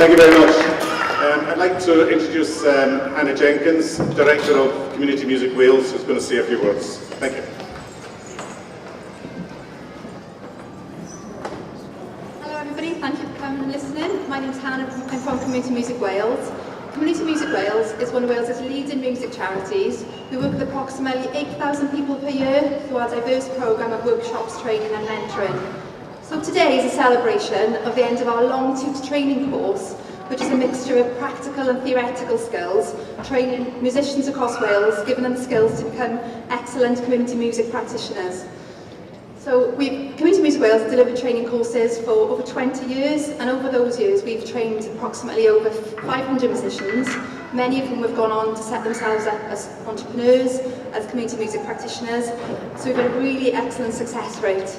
Thank you very much. I'd like to introduce Hannah Jenkins, Director of Community Music Wales, who's going to say a few words. Thank you. Hello everybody, thank you for coming and listening. My name's Hannah, I'm from Community Music Wales. Community Music Wales is one of Wales's leading music charities. We work with approximately 8,000 people per year through our diverse programme of workshops, training and mentoring. So today is a celebration of the end of our long tutor training course, which is a mixture of practical and theoretical skills, training musicians across Wales, giving them the skills to become excellent community music practitioners. So Community Music Wales has delivered training courses for over 20 years, and over those years we've trained approximately over 500 musicians, many of whom have gone on to set themselves up as entrepreneurs, as community music practitioners. So we've had a really excellent success rate.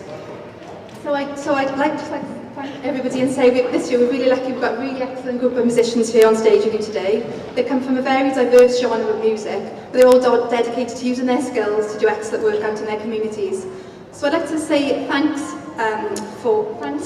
So I'd like to thank everybody and say this year we're really lucky, we've got a really excellent group of musicians here on stage with you today. They come from a very diverse genre of music, but they're all dedicated to using their skills to do excellent work out in their communities. So I'd like to say thanks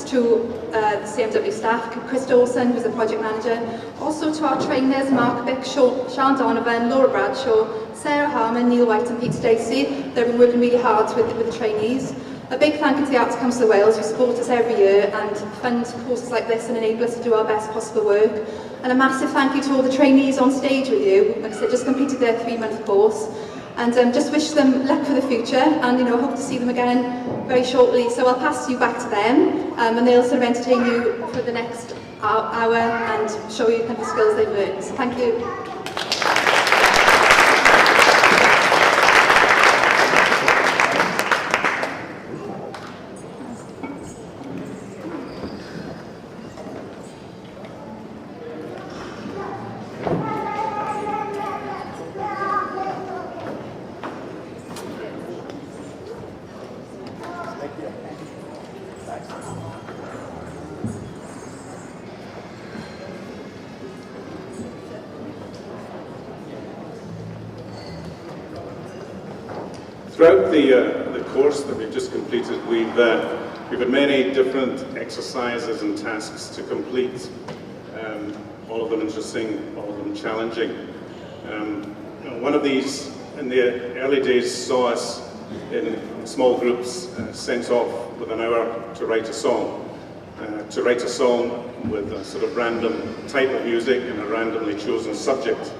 to the CMW staff, Chris Dawson, who's the project manager, also to our trainers, Mark Bick, Sean Donovan, Laura Bradshaw, Sarah Harmon, Neil White and Pete Stacey. They've been working really hard with the trainees. A big thank you to the Arts Council of Wales, who support us every year and fund courses like this and enable us to do our best possible work. And a massive thank you to all the trainees on stage with you. Like I said, just completed their 3-month course. And just wish them luck for the future, and hope to see them again very shortly. So I'll pass you back to them, and they'll sort of entertain you for the next hour and show you kind of the skills they've learned. So thank you. Throughout the course that we've just completed, we've had many different exercises and tasks to complete, all of them interesting, all of them challenging. One of these in the early days saw us in small groups sent off with an hour to write a song. With a sort of random type of music and a randomly chosen subject,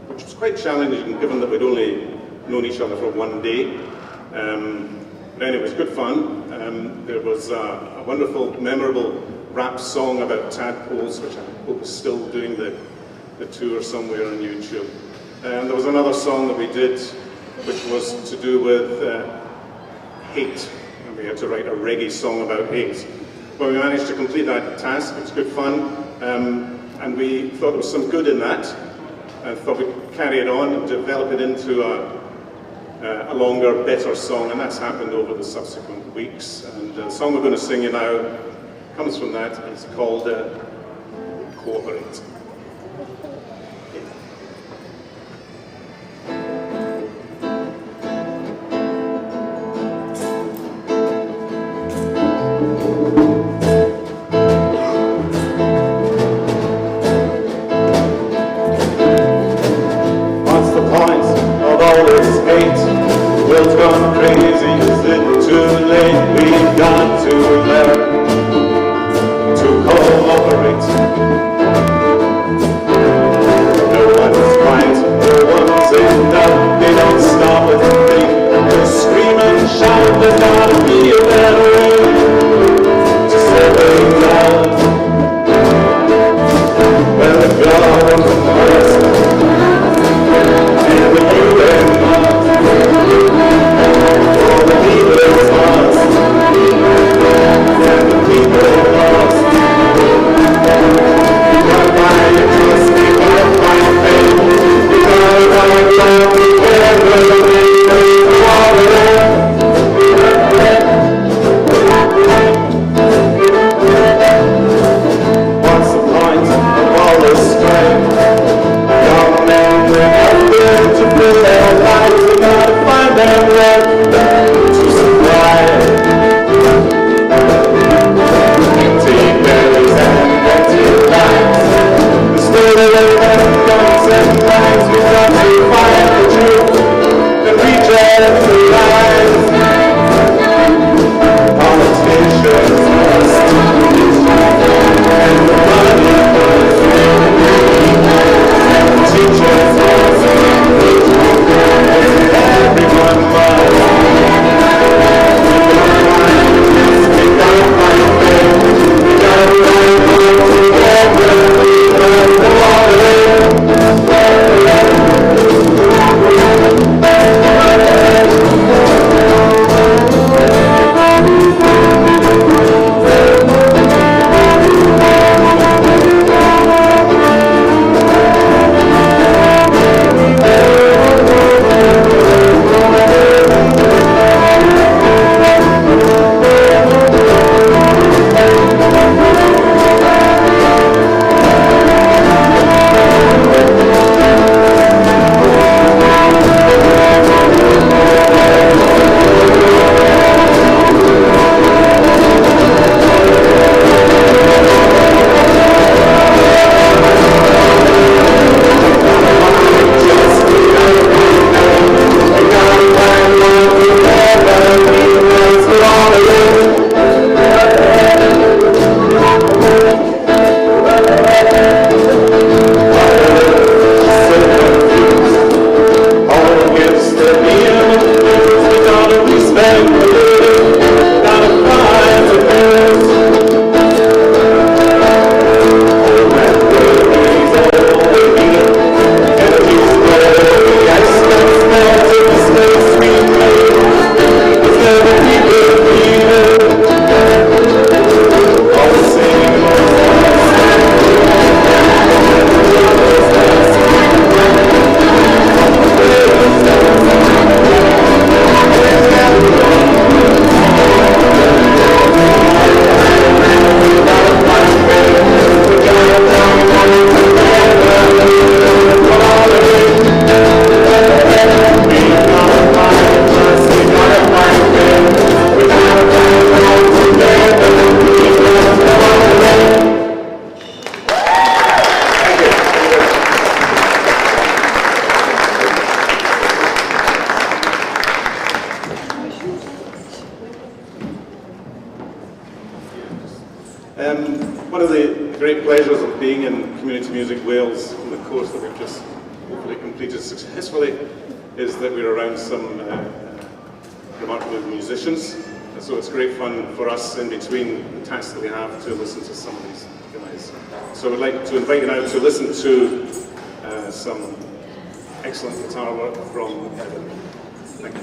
which was quite challenging given that we'd only known each other for one day. But anyway, it was good fun. There was a wonderful, memorable rap song about tadpoles, which I hope is still doing the tour somewhere on YouTube. There was another song that we did, which was to do with hate. And we had to write a reggae song about hate. Well, we managed to complete that task. It was good fun. And we thought there was some good in that. I thought we'd carry it on and develop it into a longer, better song. And that's happened over the subsequent weeks. And the song we're going to sing you now comes from that. It's called Cooperate. World's gone crazy, is it too late? We've got to learn to cooperate. No one's right, no one's in doubt. They don't stop and think, they scream and shout. There's gotta be a better way to settle down. When the government first and the UN all the people is lost, and the people are lost. One of the great pleasures of being in Community Music Wales on the course that we've just hopefully completed successfully is that we're around some remarkable musicians. And so it's great fun for us in between the tasks that we have to listen to some of these guys. So we'd like to invite you now to listen to some excellent guitar work from Evan. Thank you.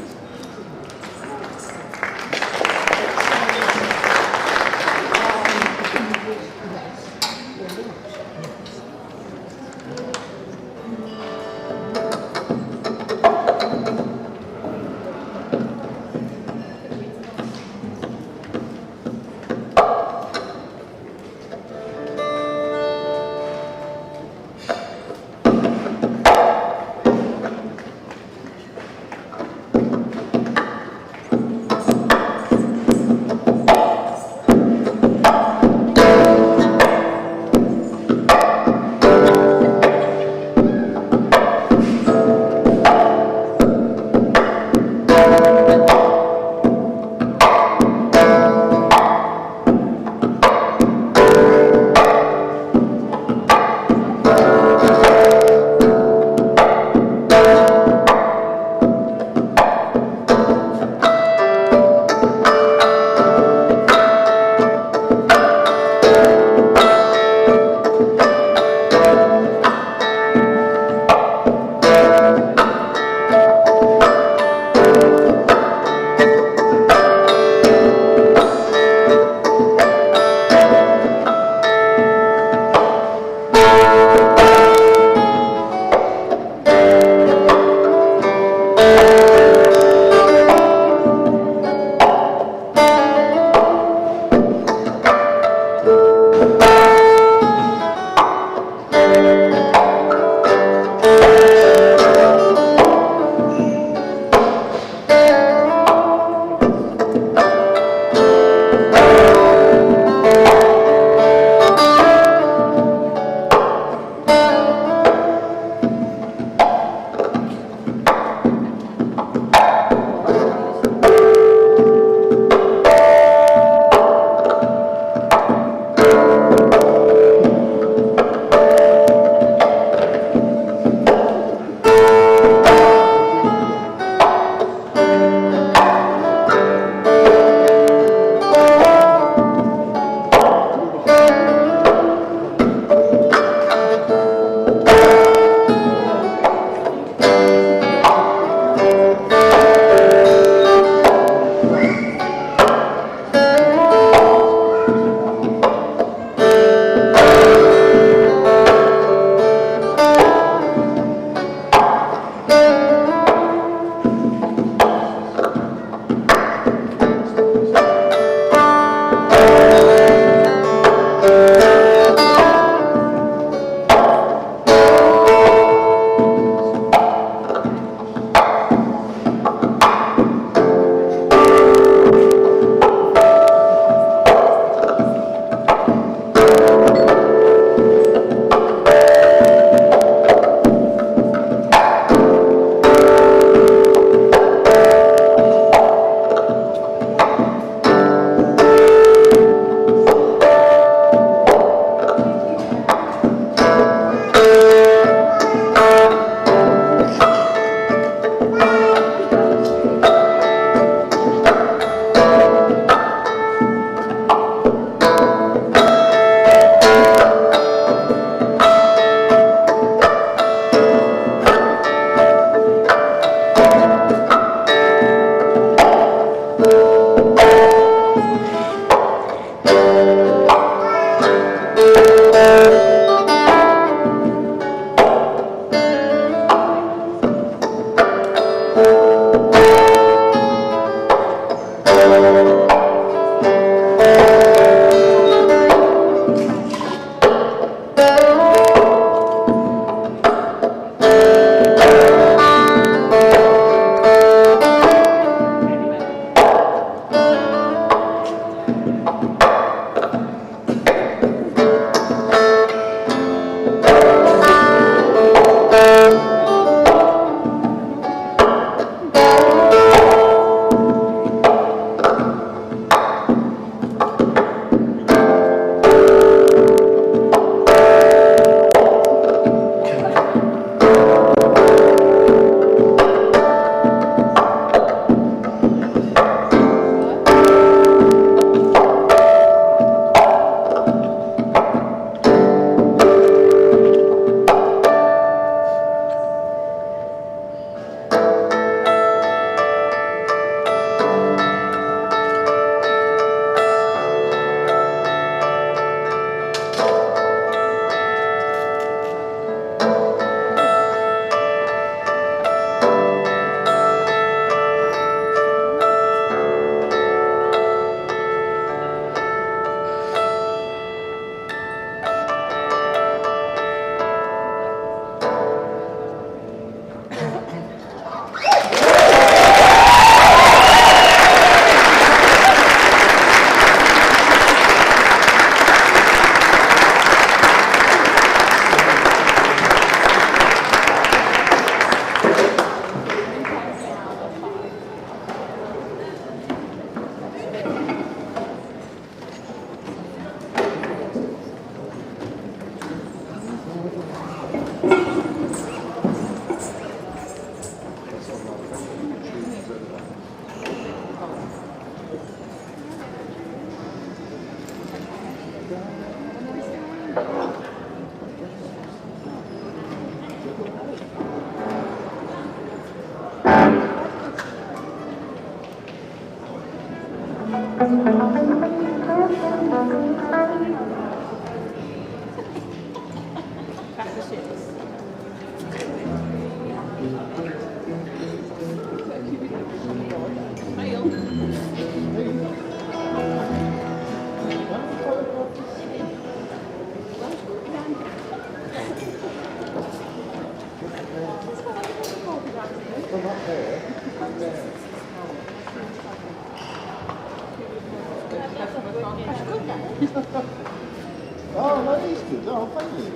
Oh, no, he's good. Oh, thank you.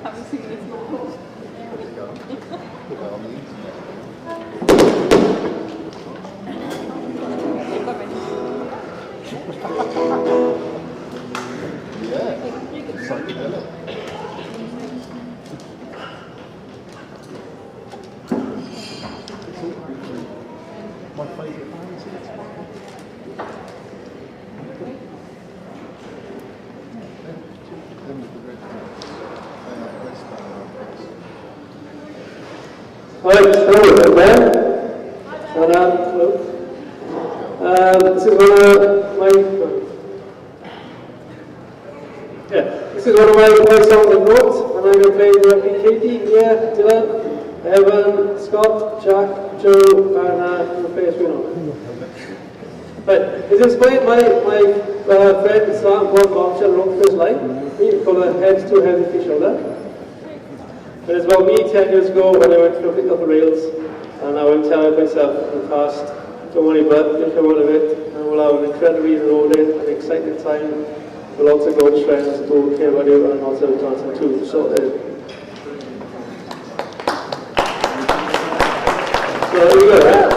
Haven't seen this before. Put that on the internet. Yeah. Psychedelic. My favourite band is Right, hello there. Hello. This is one of my songs I wrote, and I'm going to play with Katie, Mia, Dylan, Evan, Scott, Jack, Joe, and the face we know. But it's inspired my friend Sam Paul Marshall wrote this line. We call it Heads Too Heavy for Shoulder. It was about me 10 years ago when I went for a pick up the rails, and I went telling myself in the past, don't worry about it, come out of it, and we'll have an incredibly rewarding and exciting time with lots of good friends who care about you and also dancing too. So there you go, right?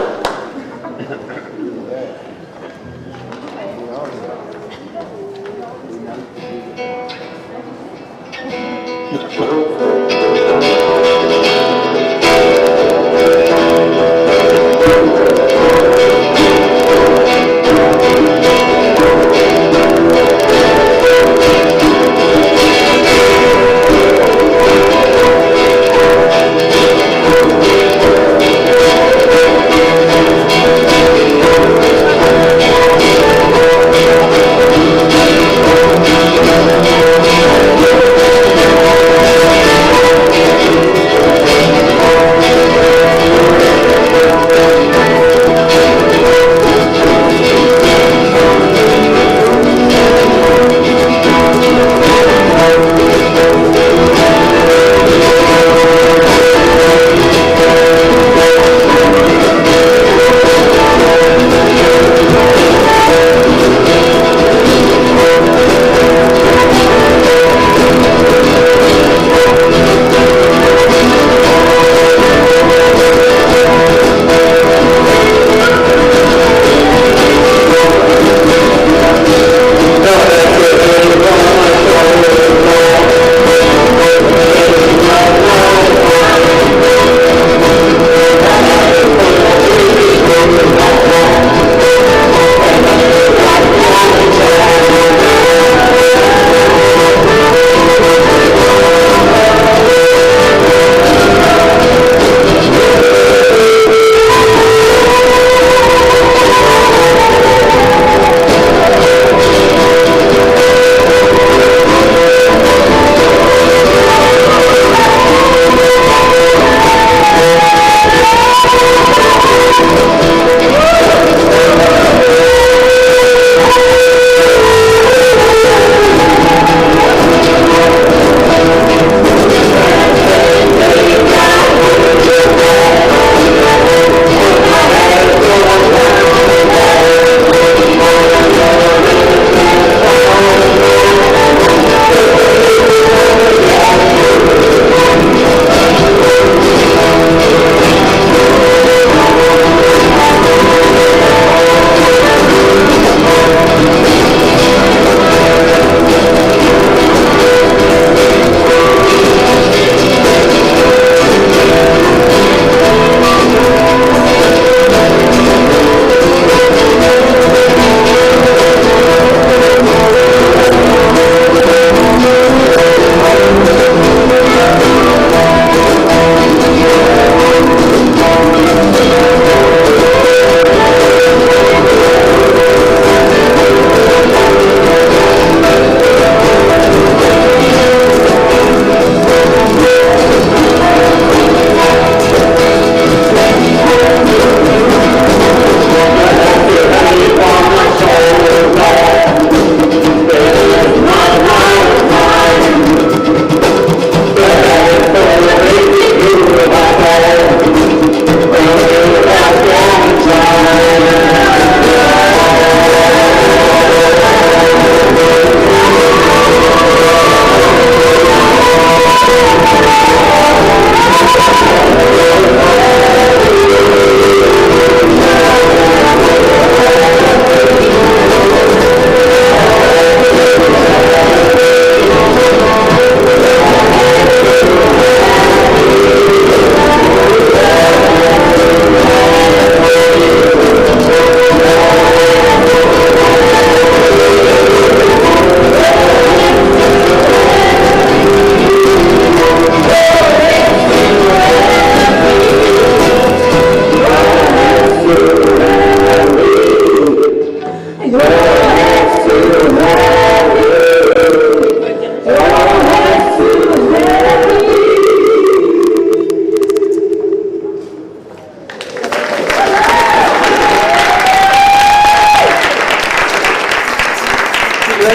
My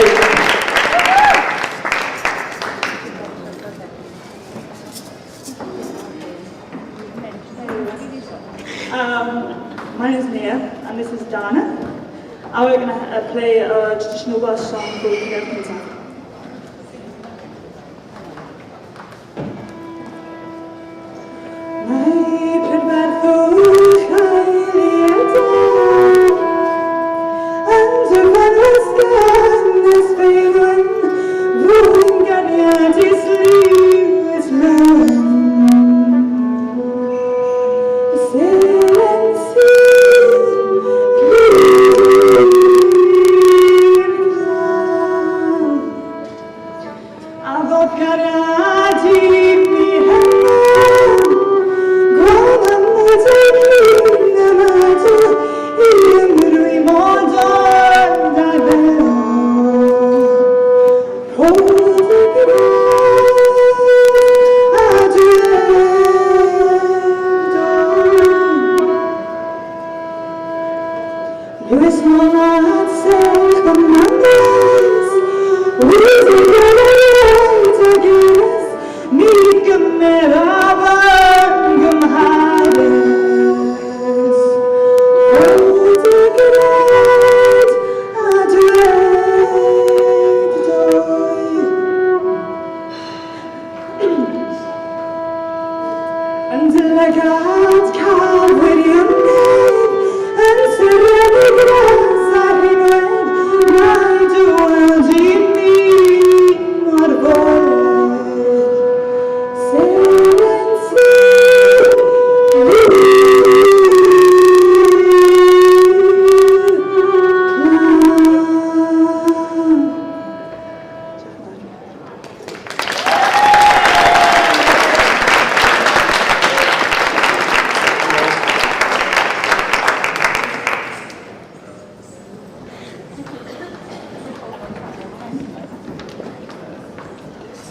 name is Nia, and this is Dana. And we're going to play a traditional Welsh song called Canolfan.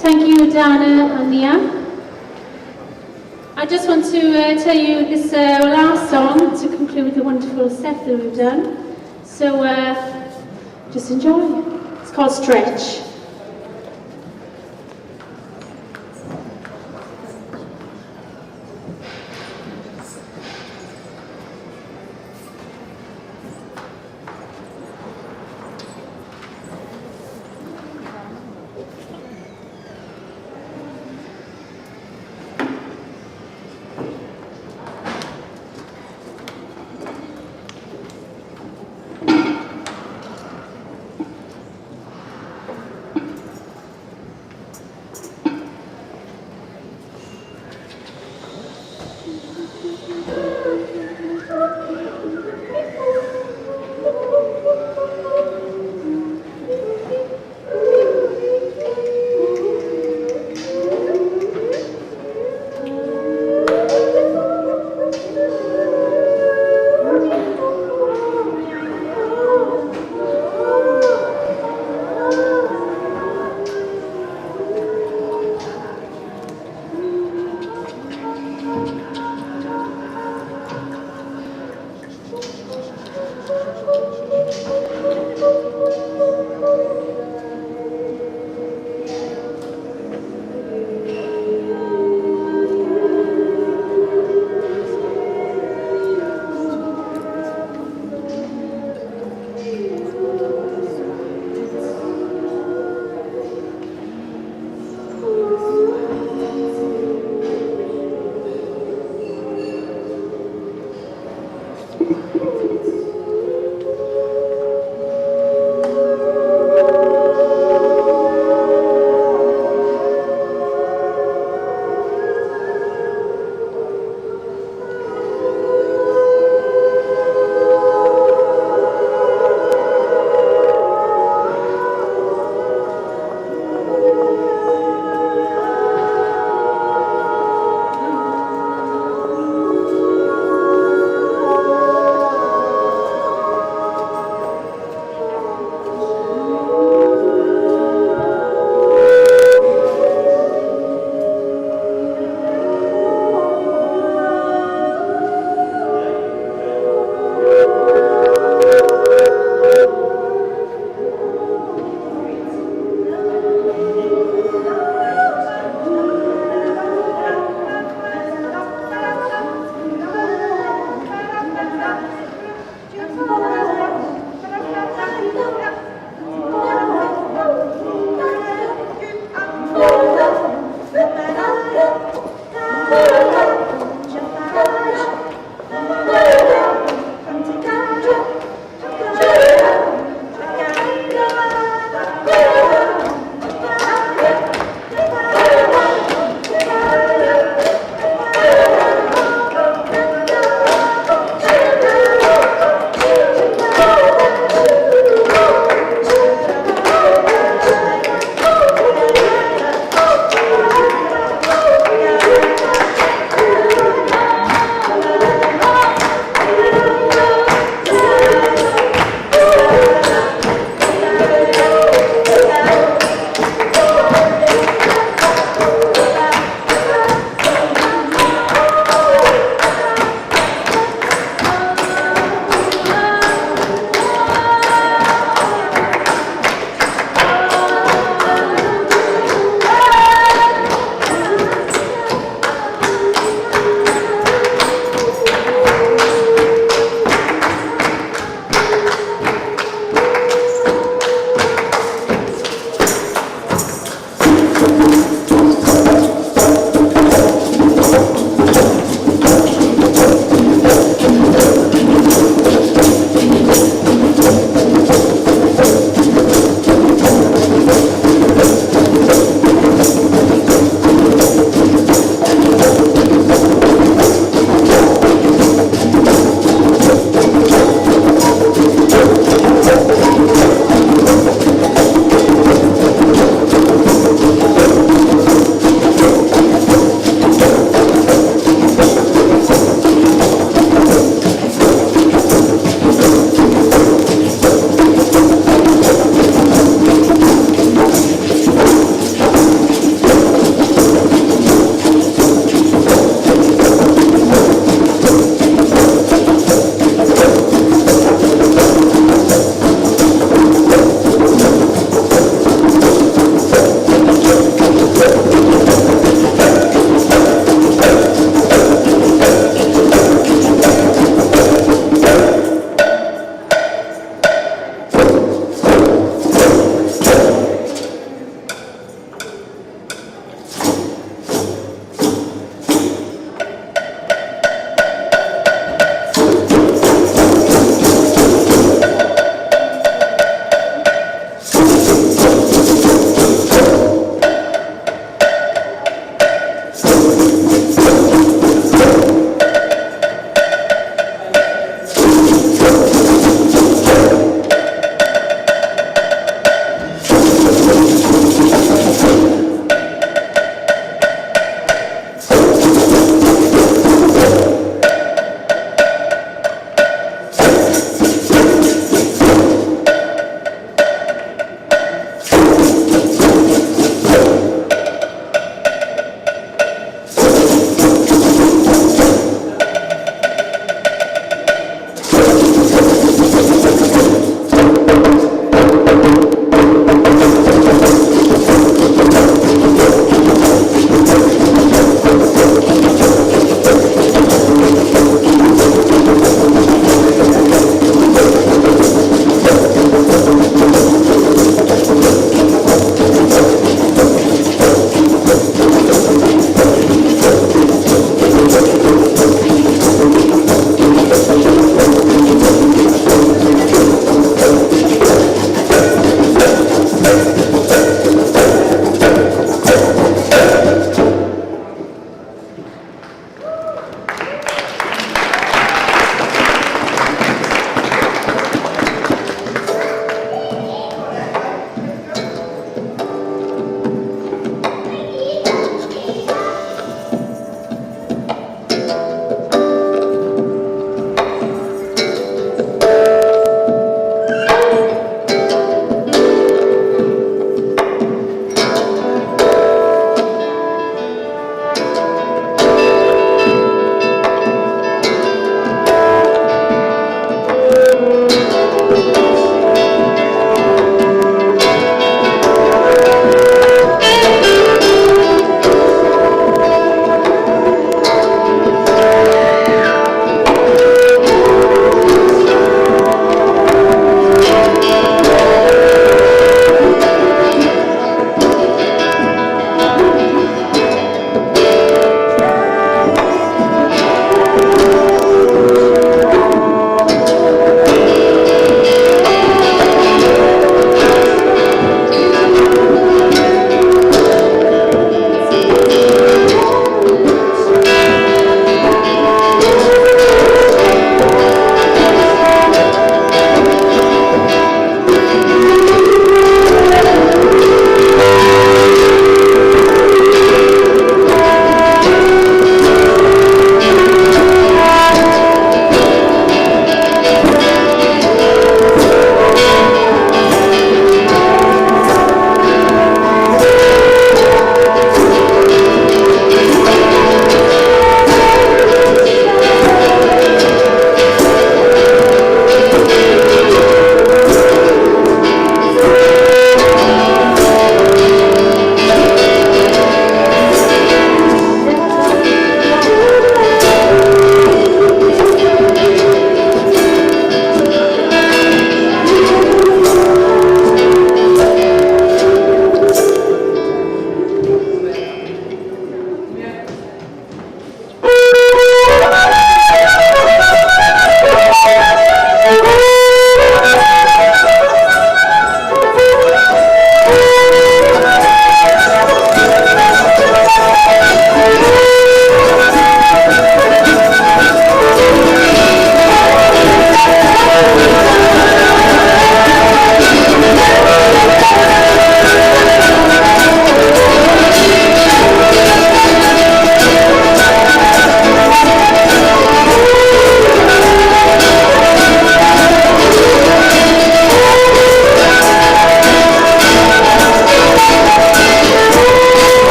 Thank you, Dana and Nia. I just want to tell you this is our last song to conclude the wonderful set that we've done. So just enjoy. It's called Stretch.